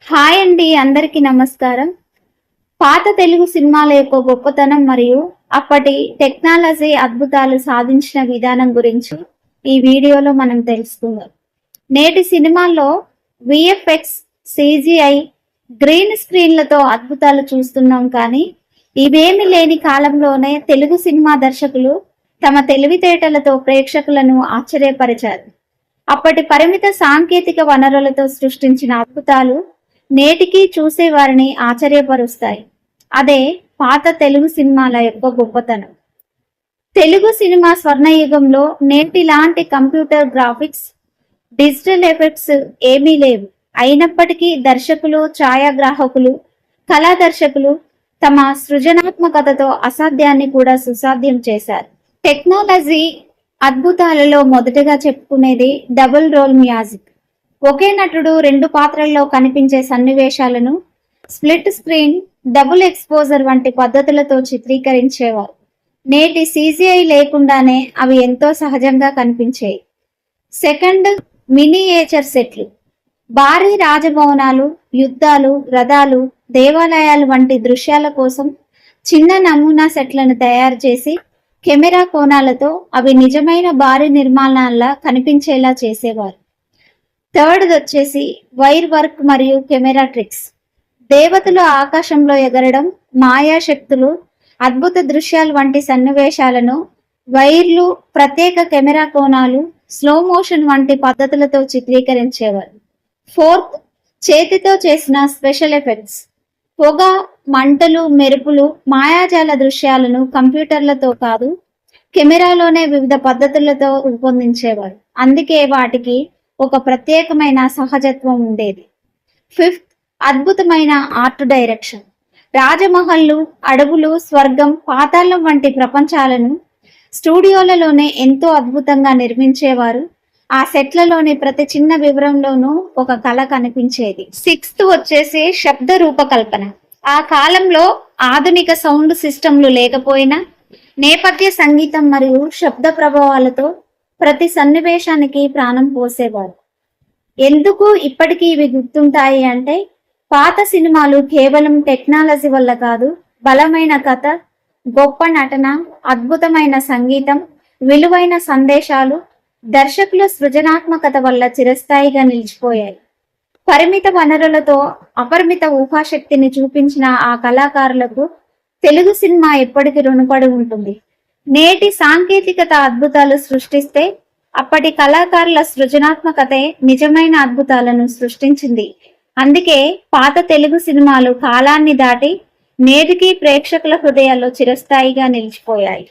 Hi అండి, అందరికీ నమస్కారం. పాత తెలుగు సినిమాల యొక్క గొప్పతనం మరియు అప్పటి టెక్నాలజీ అద్భుతాలు సాధించిన విధానం గురించి ఈ వీడియోలో మనం తెలుసుకుందాం. నేటి సినిమాల్లో విఎఫ్ఎక్స్, సిజిఐ, గ్రీన్ స్క్రీన్లతో అద్భుతాలు చూస్తున్నాం. కానీ ఇవేమి లేని కాలంలోనే తెలుగు సినిమా దర్శకులు తమ తెలివితేటలతో ప్రేక్షకులను ఆశ్చర్యపరిచారు. అప్పటి పరిమిత సాంకేతిక వనరులతో సృష్టించిన అద్భుతాలు నేటికి చూసేవారిని ఆశ్చర్యపరుస్తాయి. అదే పాత తెలుగు సినిమాల యొక్క గొప్పతనం. తెలుగు సినిమా స్వర్ణయుగంలో నేటిలాంటి కంప్యూటర్ గ్రాఫిక్స్, డిజిటల్ ఎఫెక్ట్స్ ఏమీ లేవు. అయినప్పటికీ దర్శకులు, ఛాయాగ్రాహకులు, కళా దర్శకులు తమ సృజనాత్మకతతో అసాధ్యాన్ని కూడా సుసాధ్యం చేశారు. టెక్నాలజీ అద్భుతాలలో మొదటగా చెప్పుకునేది డబుల్ రోల్ మ్యాజిక్. ఒకే నటుడు రెండు పాత్రల్లో కనిపించే సన్నివేశాలను స్ప్లిట్ స్క్రీన్, డబుల్ ఎక్స్పోజర్ వంటి పద్ధతులతో చిత్రీకరించేవారు. నేటి సిజిఐ లేకుండానే అవి ఎంతో సహజంగా కనిపించాయి. సెకండ్, మినియేచర్ సెట్లు. భారీ రాజభవనాలు, యుద్ధాలు, రథాలు, దేవాలయాలు వంటి దృశ్యాల కోసం చిన్న నమూనా సెట్లను తయారు చేసి కెమెరా కోణాలతో అవి నిజమైన భారీ నిర్మాణాల్లా కనిపించేలా చేసేవారు. థర్డ్ వచ్చేసి వైర్ వర్క్ మరియు కెమెరా ట్రిక్స్. దేవతలు ఆకాశంలో ఎగరడం, మాయా శక్తులు, అద్భుత దృశ్యాలు వంటి సన్నివేశాలను వైర్లు, ప్రత్యేక కెమెరా కోణాలు, స్లో మోషన్ వంటి పద్ధతులతో చిత్రీకరించేవారు. ఫోర్త్, చేతితో చేసిన స్పెషల్ ఎఫెక్ట్స్. పొగ, మంటలు, మెరుపులు, మాయాజాల దృశ్యాలను కంప్యూటర్లతో కాదు, కెమెరాలోనే వివిధ పద్ధతులతో రూపొందించేవారు. అందుకే వాటికి ఒక ప్రత్యేకమైన సహజత్వం ఉండేది. ఫిఫ్త్, అద్భుతమైన ఆర్ట్ డైరెక్షన్. రాజమహల్లు, అడవులు, స్వర్గం, పాతాళం వంటి ప్రపంచాలను స్టూడియోలలోనే ఎంతో అద్భుతంగా నిర్మించేవారు. ఆ సెట్లలోని ప్రతి చిన్న వివరంలోనూ ఒక కళ కనిపించేది. సిక్స్త్ వచ్చేసి శబ్ద రూపకల్పన. ఆ కాలంలో ఆధునిక సౌండ్ సిస్టంలు లేకపోయినా నేపథ్య సంగీతం మరియు శబ్ద ప్రభావాలతో ప్రతి సన్నివేశానికి ప్రాణం పోసేవారు. ఎందుకు ఇప్పటికీ ఇవి గుర్తుంటాయి అంటే, పాత సినిమాలు కేవలం టెక్నాలజీ వల్ల కాదు, బలమైన కథ, గొప్ప నటన, అద్భుతమైన సంగీతం, విలువైన సందేశాలు, దర్శకుల సృజనాత్మకత వల్ల చిరస్థాయిగా నిలిచిపోయాయి. పరిమిత వనరులతో అపరిమిత ఊహాశక్తిని చూపించిన ఆ కళాకారులకు తెలుగు సినిమా ఎప్పటికీ రుణపడి ఉంటుంది. నేటి సాంకేతికత అద్భుతాలు సృష్టిస్తే అప్పటి కళాకారుల సృజనాత్మకతే నిజమైన అద్భుతాలను సృష్టించింది. అందుకే పాత తెలుగు సినిమాలు కాలాన్ని దాటి నేటికి ప్రేక్షకుల హృదయాల్లో చిరస్థాయిగా నిలిచిపోయాయి.